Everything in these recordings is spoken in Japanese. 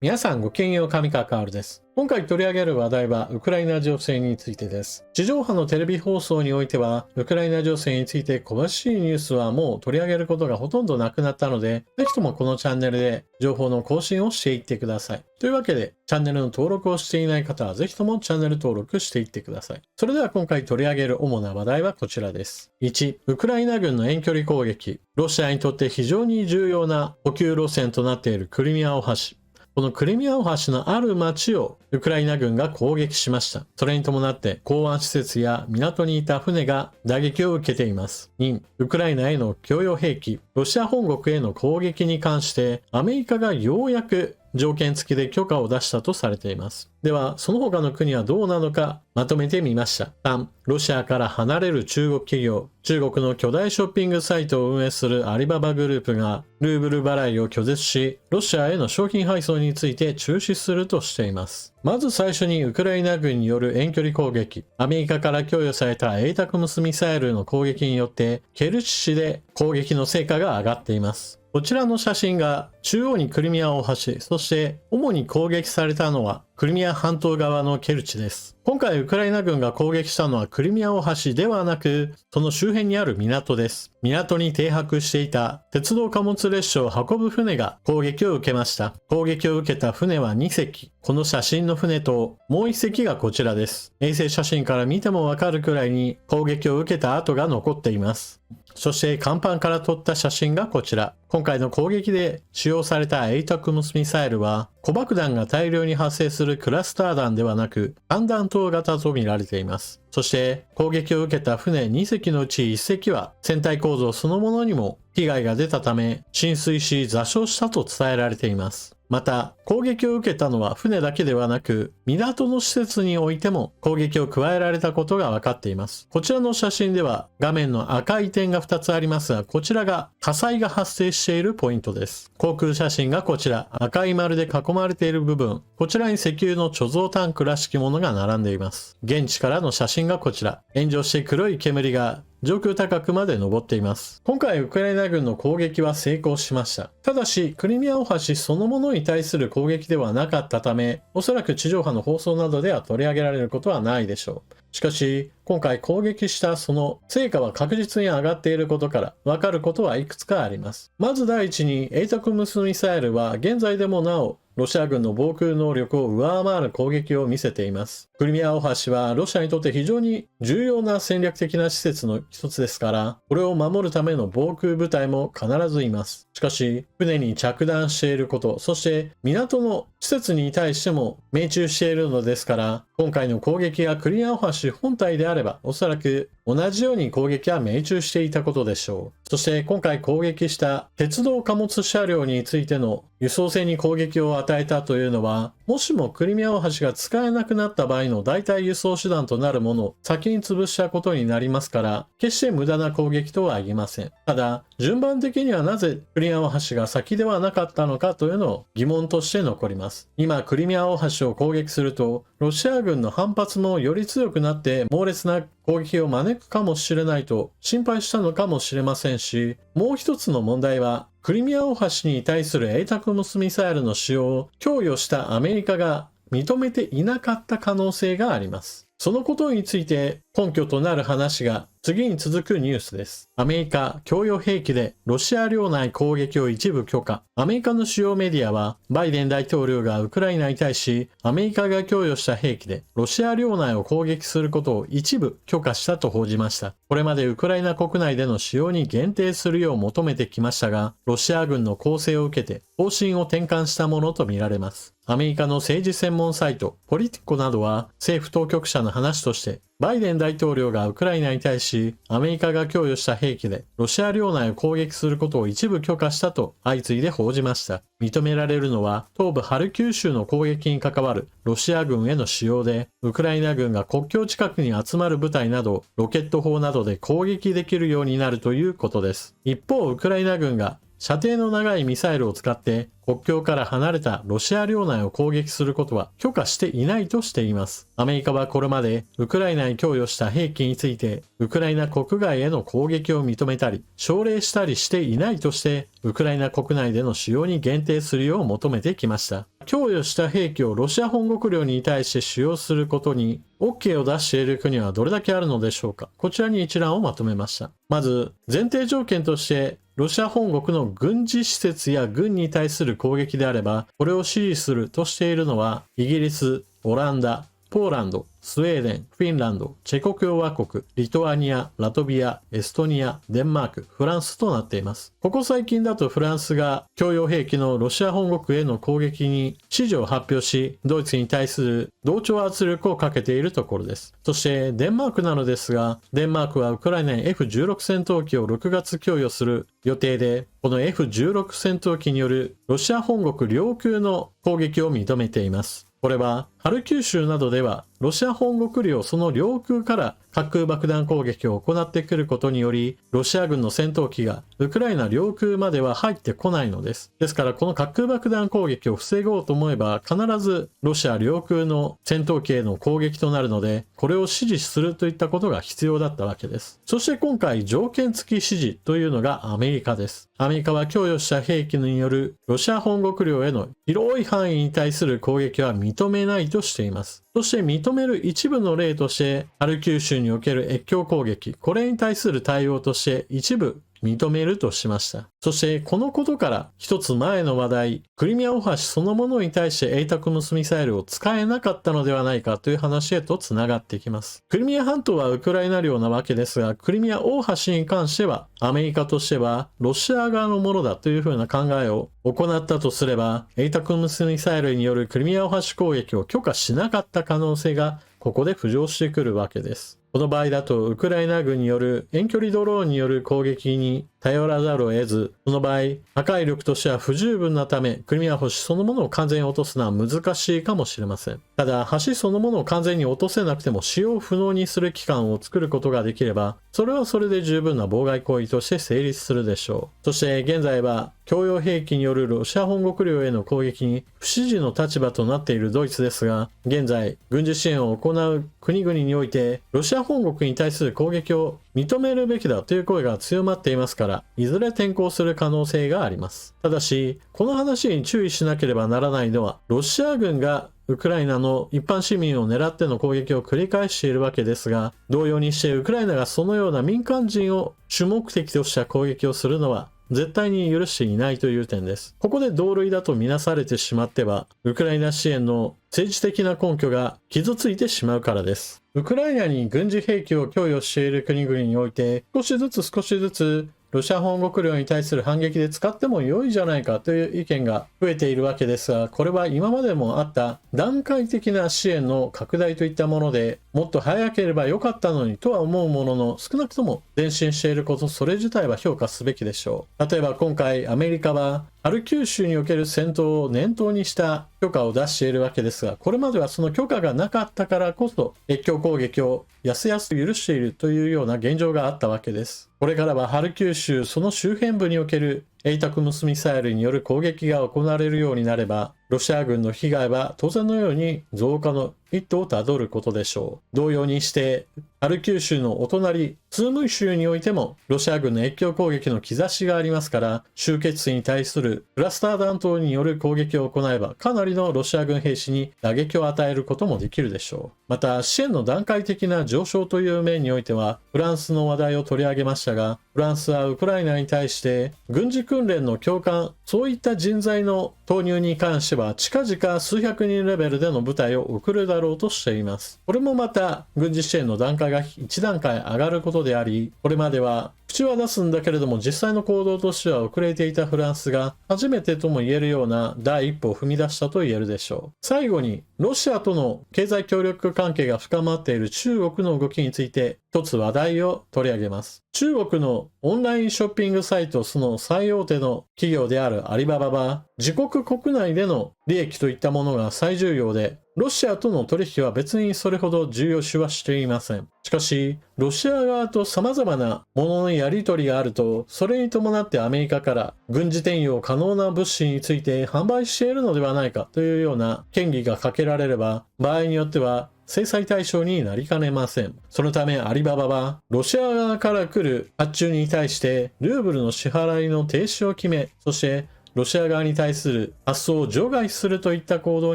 皆さんごきげんよう、上川かおるです。今回取り上げる話題はウクライナ情勢についてです。地上波のテレビ放送においては、ウクライナ情勢について詳しいニュースはもう取り上げることがほとんどなくなったので、ぜひともこのチャンネルで情報の更新をしていってください。というわけで、チャンネルの登録をしていない方はぜひともチャンネル登録していってください。それでは今回取り上げる主な話題はこちらです。1、ウクライナ軍の遠距離攻撃。ロシアにとって非常に重要な補給路線となっているクリミア大橋。このクリミア大橋のある町をウクライナ軍が攻撃しました。それに伴って港湾施設や港にいた船が打撃を受けています。2、ウクライナへの供与兵器、ロシア本国への攻撃に関してアメリカがようやく条件付きで許可を出したとされています。では、その他の国はどうなのかまとめてみました。3、ロシアから離れる中国企業。中国の巨大ショッピングサイトを運営するアリババグループがルーブル払いを拒絶し、ロシアへの商品配送について中止するとしています。まず最初にウクライナ軍による遠距離攻撃。アメリカから供与されたエイタクムスミサイルの攻撃によってケルチ市で攻撃の成果が上がっています。こちらの写真が中央にクリミア大橋、そして主に攻撃されたのはクリミア半島側のケルチです。今回ウクライナ軍が攻撃したのはクリミア大橋ではなく、その周辺にある港です。港に停泊していた鉄道貨物列車を運ぶ船が攻撃を受けました。攻撃を受けた船は2隻。この写真の船ともう1隻がこちらです。衛星写真から見てもわかるくらいに攻撃を受けた跡が残っています。そして甲板から撮った写真がこちら。今回の攻撃で使用されたエイタクムスミサイルは小爆弾が大量に発生するクラスター弾ではなく弾弾頭型と見られています。そして攻撃を受けた船2隻のうち1隻は船体構造そのものにも被害が出たため浸水し座礁したと伝えられています。また攻撃を受けたのは船だけではなく港の施設においても攻撃を加えられたことが分かっています。こちらの写真では画面の赤い点が2つありますが、こちらが火災が発生しているポイントです。航空写真がこちら、赤い丸で囲まれている部分、こちらに石油の貯蔵タンクらしきものが並んでいます。現地からの写真がこちら、炎上して黒い煙が上空高くまで登っています。今回ウクライナ軍の攻撃は成功しました。ただし、クリミア大橋そのものに対する攻撃ではなかったため、おそらく地上波の放送などでは取り上げられることはないでしょう。しかし、今回攻撃したその成果は確実に上がっていることから分かることはいくつかあります。まず第一に、エイタクムスミサイルは現在でもなおロシア軍の防空能力を上回る攻撃を見せています。クリミア大橋はロシアにとって非常に重要な戦略的な施設の一つですから、これを守るための防空部隊も必ずいます。しかし、船に着弾していること、そして港の施設に対しても命中しているのですから、今回の攻撃がクリミア大橋本体であれば、おそらく同じように攻撃は命中していたことでしょう。そして今回攻撃した鉄道貨物車両についての輸送船に攻撃を与えたというのは、もしもクリミア大橋が使えなくなった場合の代替輸送手段となるものを先に潰したことになりますから、決して無駄な攻撃とは言えません。ただ、順番的にはなぜクリミア大橋が先ではなかったのかというのを疑問として残ります。今、クリミア大橋を攻撃すると、ロシア軍の反発もより強くなって猛烈な攻撃を招くかもしれないと心配したのかもしれませんし、もう一つの問題は、クリミア大橋に対するエイタクムスミサイルの使用を供与したアメリカが認めていなかった可能性があります。そのことについて根拠となる話が次に続くニュースです。アメリカ供与兵器でロシア領内攻撃を一部許可。アメリカの主要メディアはバイデン大統領がウクライナに対しアメリカが供与した兵器でロシア領内を攻撃することを一部許可したと報じました。これまでウクライナ国内での使用に限定するよう求めてきましたが、ロシア軍の攻勢を受けて方針を転換したものとみられます。アメリカの政治専門サイトポリティコなどは政府当局者の話としてバイデン大統領がウクライナに対しアメリカが供与した兵器でロシア領内を攻撃することを一部許可したと相次いで報じました。認められるのは東部ハルキウ州の攻撃に関わるロシア軍への使用で、ウクライナ軍が国境近くに集まる部隊などロケット砲などで攻撃できるようになるということです。一方、ウクライナ軍が射程の長いミサイルを使って国境から離れたロシア領内を攻撃することは許可していないとしています。アメリカはこれまでウクライナに供与した兵器についてウクライナ国外への攻撃を認めたり奨励したりしていないとしてウクライナ国内での使用に限定するよう求めてきました。供与した兵器をロシア本国領に対して使用することに OK を出している国はどれだけあるのでしょうか。こちらに一覧をまとめました。まず前提条件としてロシア本国の軍事施設や軍に対する攻撃であれば、これを支持するとしているのは、イギリス、オランダ、ポーランド、スウェーデン、フィンランド、チェコ共和国、リトアニア、ラトビア、エストニア、デンマーク、フランスとなっています。ここ最近だとフランスが供与兵器のロシア本国への攻撃に支持を発表し、ドイツに対する同調圧力をかけているところです。そしてデンマークなのですが、デンマークはウクライナに F16 戦闘機を6月供与する予定で、この F16 戦闘機によるロシア本国領空の攻撃を認めています。これはハルキウ州などではロシア本国領その領空から滑空爆弾攻撃を行ってくることによりロシア軍の戦闘機がウクライナ領空までは入ってこないのです。ですからこの滑空爆弾攻撃を防ごうと思えば必ずロシア領空の戦闘機への攻撃となるのでこれを支持するといったことが必要だったわけです。そして今回条件付き支持というのがアメリカです。アメリカは供与した兵器によるロシア本国領への広い範囲に対する攻撃は認めないとしています。そして認める一部の例としてハルキウ州における越境攻撃、これに対する対応として一部認めるとしました。そしてこのことから一つ前の話題、クリミア大橋そのものに対してエイタクムスミサイルを使えなかったのではないかという話へとつながってきます。クリミア半島はウクライナ領なわけですが、クリミア大橋に関してはアメリカとしてはロシア側のものだというふうな考えを行ったとすれば、エイタクムスミサイルによるクリミア大橋攻撃を許可しなかった可能性がここで浮上してくるわけです。この場合だとウクライナ軍による遠距離ドローンによる攻撃に頼らざるを得ず、その場合破壊力としては不十分なためクリミア橋そのものを完全に落とすのは難しいかもしれません。ただ橋そのものを完全に落とせなくても使用不能にする期間を作ることができればそれはそれで十分な妨害行為として成立するでしょう。そして現在は供与兵器によるロシア本国領への攻撃に不支持の立場となっているドイツですが、現在軍事支援を行う国々においてロシア本国に対する攻撃を認めるべきだという声が強まっていますから、いずれ転向する可能性があります。ただし、この話に注意しなければならないのは、ロシア軍がウクライナの一般市民を狙っての攻撃を繰り返しているわけですが、同様にしてウクライナがそのような民間人を主目的とした攻撃をするのは絶対に許していないという点です。ここで同類だとみなされてしまっては、ウクライナ支援の政治的な根拠が傷ついてしまうからです。ウクライナに軍事兵器を供与している国々において、少しずつロシア本国領に対する反撃で使っても良いじゃないかという意見が増えているわけですが、これは今までもあった段階的な支援の拡大といったもので、もっと早ければ良かったのにとは思うものの、少なくとも前進していること、それ自体は評価すべきでしょう。例えば今回アメリカはハルキウ州における戦闘を念頭にした許可を出しているわけですが、これまではその許可がなかったからこそ越境攻撃をやすやす許しているというような現状があったわけです。これからはハルキウ州その周辺部におけるエイタクムスミサイルによる攻撃が行われるようになれば、ロシア軍の被害は当然のように増加の一途をたどることでしょう。同様にしてハルキウ州のお隣スームイ州においてもロシア軍の越境攻撃の兆しがありますから、集結地に対するクラスター弾頭による攻撃を行えばかなりのロシア軍兵士に打撃を与えることもできるでしょう。また支援の段階的な上昇という面においてはフランスの話題を取り上げましたが、フランスはウクライナに対して軍事訓練の教官、そういった人材の投入に関しては近々数百人レベルでの部隊を送るだろうとしています。これもまた軍事支援の段階が一段階上がることであり、これまでは口は出すんだけれども実際の行動としては遅れていたフランスが初めてとも言えるような第一歩を踏み出したと言えるでしょう。最後にロシアとの経済協力関係が深まっている中国の動きについて一つ話題を取り上げます。中国のオンラインショッピングサイトその最大手の企業であるアリババは自国国内での利益といったものが最重要で、ロシアとの取引は別にそれほど重要視はしていません。しかし、ロシア側と様々なもののやり取りがあると、それに伴ってアメリカから軍事転用可能な物資について販売しているのではないかというような嫌疑がかけられれば、場合によっては制裁対象になりかねません。そのためアリババは、ロシア側から来る発注に対してルーブルの支払いの停止を決め、そしてロシア側に対する発送を除外するといった行動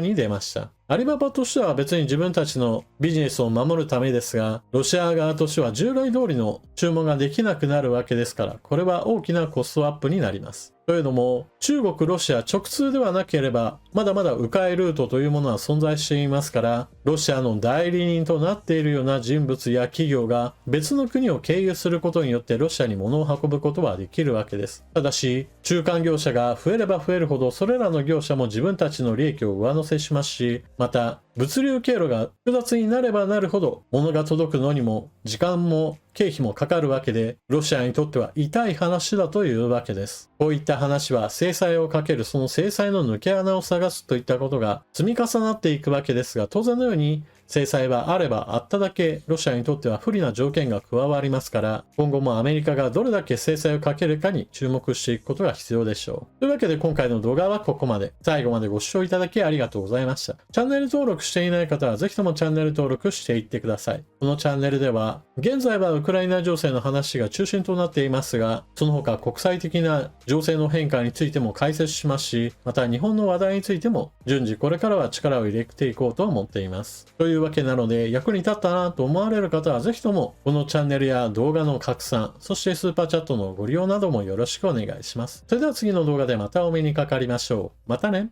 に出ました。アリババとしては別に自分たちのビジネスを守るためですが、ロシア側としては従来通りの注文ができなくなるわけですから、これは大きなコストアップになります。というのも、中国、ロシア直通ではなければ、まだまだ迂回ルートというものは存在していますから、ロシアの代理人となっているような人物や企業が別の国を経由することによってロシアに物を運ぶことはできるわけです。ただし、中間業者が増えれば増えるほど、それらの業者も自分たちの利益を上乗せしますし、また、物流経路が複雑になればなるほど、物が届くのにも時間も経費もかかるわけで、ロシアにとっては痛い話だというわけです。こういった話は制裁をかけるその制裁の抜け穴を探すといったことが積み重なっていくわけですが、当然のように制裁はあればあっただけロシアにとっては不利な条件が加わりますから、今後もアメリカがどれだけ制裁をかけるかに注目していくことが必要でしょう。というわけで今回の動画はここまで。最後までご視聴いただきありがとうございました。チャンネル登録していない方はぜひともチャンネル登録していってください。このチャンネルでは、現在はウクライナ情勢の話が中心となっていますが、その他国際的な情勢の変化についても解説しますし、また日本の話題についても順次これからは力を入れていこうと思っています。というわけなので、役に立ったなと思われる方はぜひともこのチャンネルや動画の拡散、そしてスーパーチャットのご利用などもよろしくお願いします。それでは次の動画でまたお目にかかりましょう。またね。